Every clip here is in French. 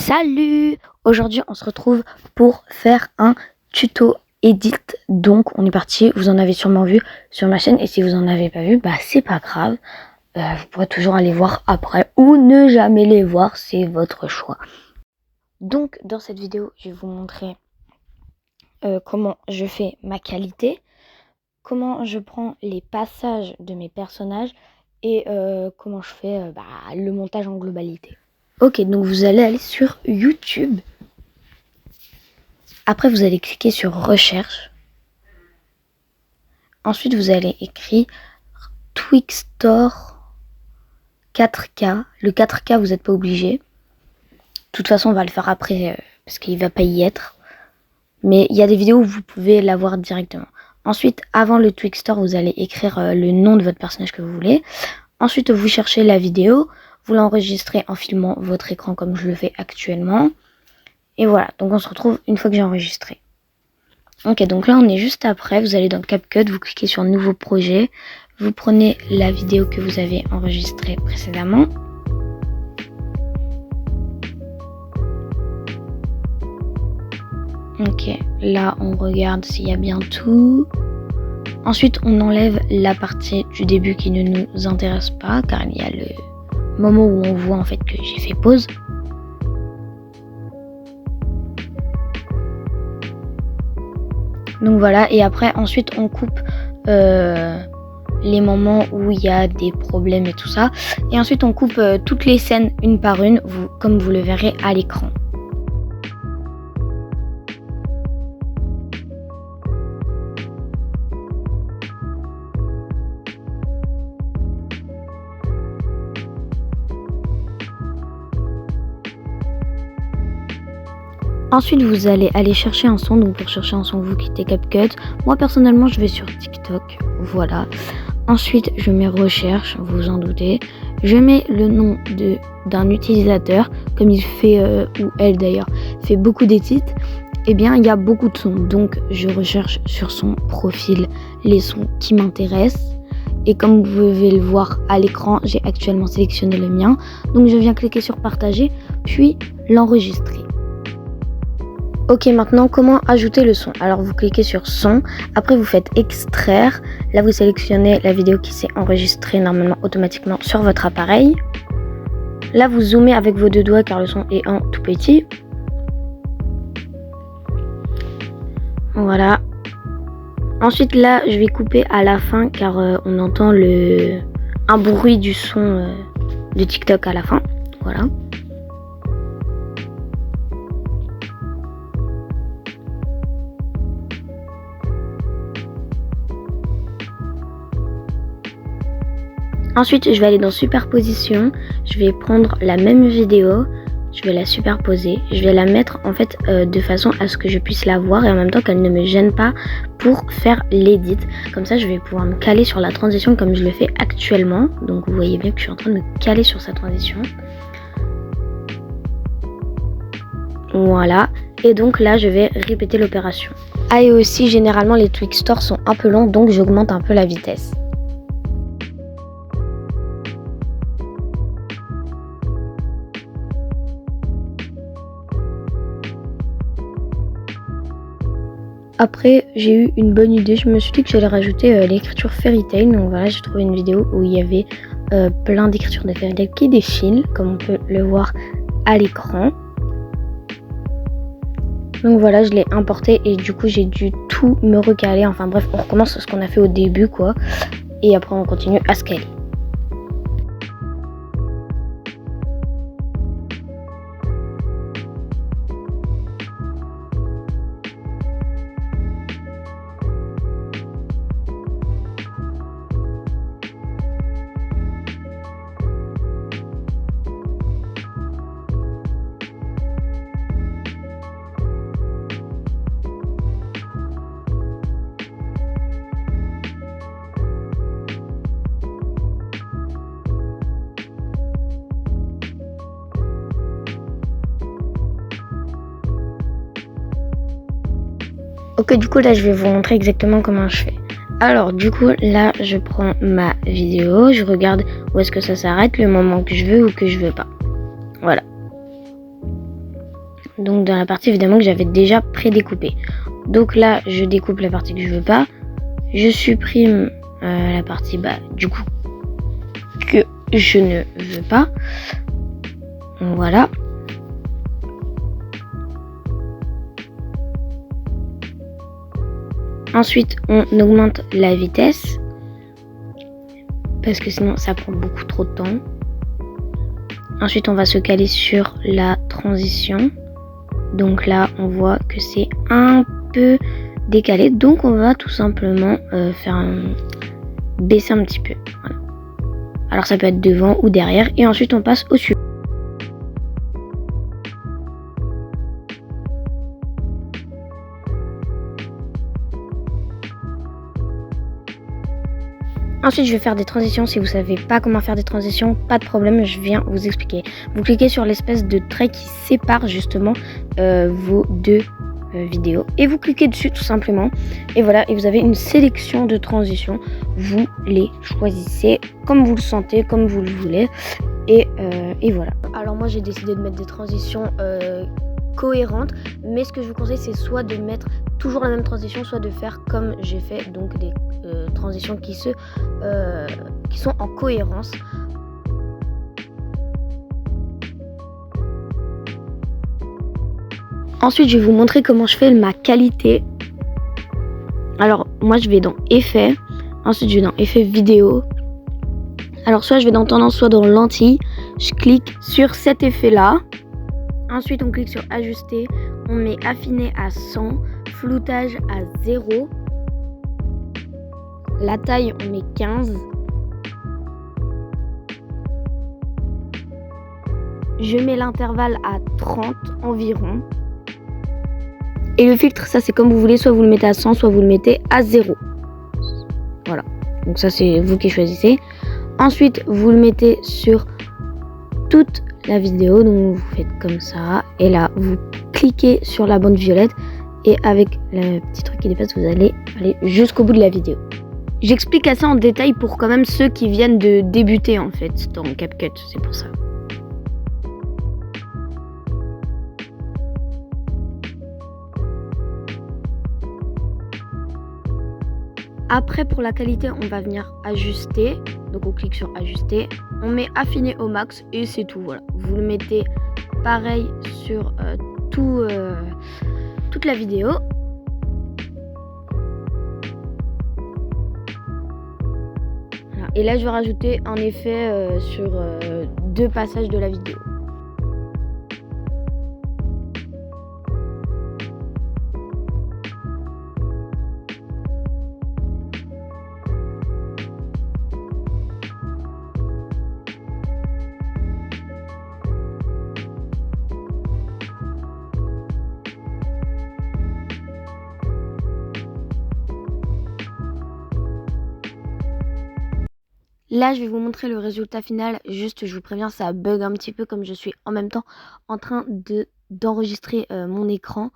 Salut! Aujourd'hui on se retrouve pour faire un tuto edit. Donc on est parti, vous en avez sûrement vu sur ma chaîne et si vous en avez pas vu, bah c'est pas grave. Vous pourrez toujours aller voir après ou ne jamais les voir, c'est votre choix. Donc dans cette vidéo je vais vous montrer comment je fais ma qualité, comment je prends les passages de mes personnages et comment je fais le montage en globalité. Ok, donc vous allez aller sur YouTube. Après, vous allez cliquer sur Recherche. Ensuite, vous allez écrire Twixtor 4K. Le 4K, vous n'êtes pas obligé. De toute façon, on va le faire après parce qu'il ne va pas y être. Mais il y a des vidéos où vous pouvez l'avoir directement. Ensuite, avant le Twixtor, vous allez écrire le nom de votre personnage que vous voulez. Ensuite, vous cherchez la vidéo. Vous l'enregistrez en filmant votre écran comme je le fais actuellement. Et voilà, donc on se retrouve une fois que j'ai enregistré. Ok, donc là on est juste après, vous allez dans CapCut, vous cliquez sur Nouveau projet. Vous prenez la vidéo que vous avez enregistrée précédemment. Ok, là on regarde s'il y a bien tout. Ensuite on enlève la partie du début qui ne nous intéresse pas, car il y a le moment où on voit en fait que j'ai fait pause. Donc voilà, et après ensuite on coupe les moments où il y a des problèmes et tout ça. Et ensuite on coupe toutes les scènes une par une, comme vous le verrez à l'écran. Ensuite, vous allez aller chercher un son. Donc, pour chercher un son, vous quittez CapCut. Moi, personnellement, je vais sur TikTok. Voilà. Ensuite, je mets recherche, vous vous en doutez. Je mets le nom d'un utilisateur. Comme il fait, ou elle d'ailleurs, fait beaucoup d'édits. Eh bien, il y a beaucoup de sons. Donc, je recherche sur son profil les sons qui m'intéressent. Et comme vous pouvez le voir à l'écran, j'ai actuellement sélectionné le mien. Donc, je viens cliquer sur partager, puis l'enregistrer. Ok, maintenant comment ajouter le son? Alors vous cliquez sur son, après vous faites extraire, là vous sélectionnez la vidéo qui s'est enregistrée normalement automatiquement sur votre appareil. Là vous zoomez avec vos deux doigts car le son est en tout petit. Voilà. Ensuite là je vais couper à la fin car on entend un bruit du son de TikTok à la fin. Voilà. Ensuite, je vais aller dans superposition, je vais prendre la même vidéo, je vais la superposer, je vais la mettre en fait de façon à ce que je puisse la voir et en même temps qu'elle ne me gêne pas pour faire l'édit. Comme ça, je vais pouvoir me caler sur la transition comme je le fais actuellement. Donc vous voyez bien que je suis en train de me caler sur sa transition. Voilà, et donc là je vais répéter l'opération. Ah et aussi généralement les Twixtor sont un peu longs donc j'augmente un peu la vitesse. Après, j'ai eu une bonne idée, je me suis dit que j'allais rajouter l'écriture Fairy Tail. Donc voilà, j'ai trouvé une vidéo où il y avait plein d'écritures de Fairy Tail qui défilent, comme on peut le voir à l'écran. Donc voilà, je l'ai importé et du coup j'ai dû tout me recaler. Enfin bref, on recommence ce qu'on a fait au début quoi. Et après on continue à se caler. Ok, du coup là je vais vous montrer exactement comment je fais. Alors du coup là je prends ma vidéo, je regarde où est-ce que ça s'arrête, le moment que je veux ou que je veux pas. Voilà. Donc dans la partie évidemment que j'avais déjà prédécoupée. Donc là, je découpe la partie que je veux pas. Je supprime la partie du coup que je ne veux pas. Voilà. Ensuite, on augmente la vitesse parce que sinon ça prend beaucoup trop de temps. Ensuite, on va se caler sur la transition. Donc là, on voit que c'est un peu décalé. Donc on va tout simplement baisser un petit peu. Voilà. Alors ça peut être devant ou derrière. Et ensuite, on passe au suivant. Ensuite, je vais faire des transitions. Si vous savez pas comment faire des transitions, pas de problème, je viens vous expliquer. Vous cliquez sur l'espèce de trait qui sépare justement vos deux vidéos et vous cliquez dessus tout simplement. Et voilà, et vous avez une sélection de transitions. Vous les choisissez comme vous le sentez, comme vous le voulez. Et voilà. Alors moi, j'ai décidé de mettre des transitions cohérentes, mais ce que je vous conseille, c'est soit de mettre toujours la même transition, soit de faire comme j'ai fait, donc des transitions qui sont en cohérence. Ensuite, je vais vous montrer comment je fais ma qualité. Alors, moi, je vais dans Effets. Ensuite, je vais dans Effets vidéo. Alors, soit je vais dans Tendance, soit dans Lentille. Je clique sur cet effet-là. Ensuite, on clique sur Ajuster. On met Affiner à 100. Floutage à 0. La taille, on met 15. Je mets l'intervalle à 30 environ. Et le filtre, ça c'est comme vous voulez, soit vous le mettez à 100, soit vous le mettez à 0. Voilà, donc ça c'est vous qui choisissez. Ensuite, vous le mettez sur toute la vidéo, donc vous faites comme ça. Et là, vous cliquez sur la bande violette et avec le petit truc qui dépasse, vous allez aller jusqu'au bout de la vidéo. J'explique assez en détail pour quand même ceux qui viennent de débuter en fait dans CapCut, c'est pour ça. Après, pour la qualité, on va venir ajuster. Donc on clique sur ajuster. On met affiner au max et c'est tout. Voilà. Vous le mettez pareil sur toute la vidéo. Voilà. Et là, je vais rajouter un effet sur 2 passages de la vidéo. Là, je vais vous montrer le résultat final. Juste, je vous préviens, ça bug un petit peu comme je suis en même temps en train d'enregistrer mon écran.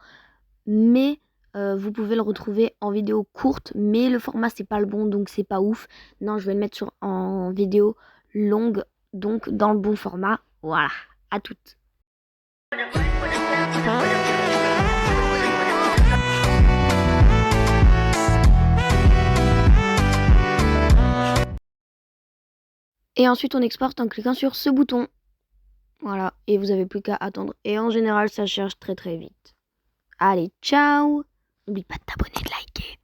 Mais vous pouvez le retrouver en vidéo courte. Mais le format, c'est pas le bon, donc c'est pas ouf. Non, je vais le mettre en vidéo longue, donc dans le bon format. Voilà, à toutes. Et ensuite, on exporte en cliquant sur ce bouton. Voilà, et vous n'avez plus qu'à attendre. Et en général, ça cherche très très vite. Allez, ciao! N'oublie pas de t'abonner, de liker.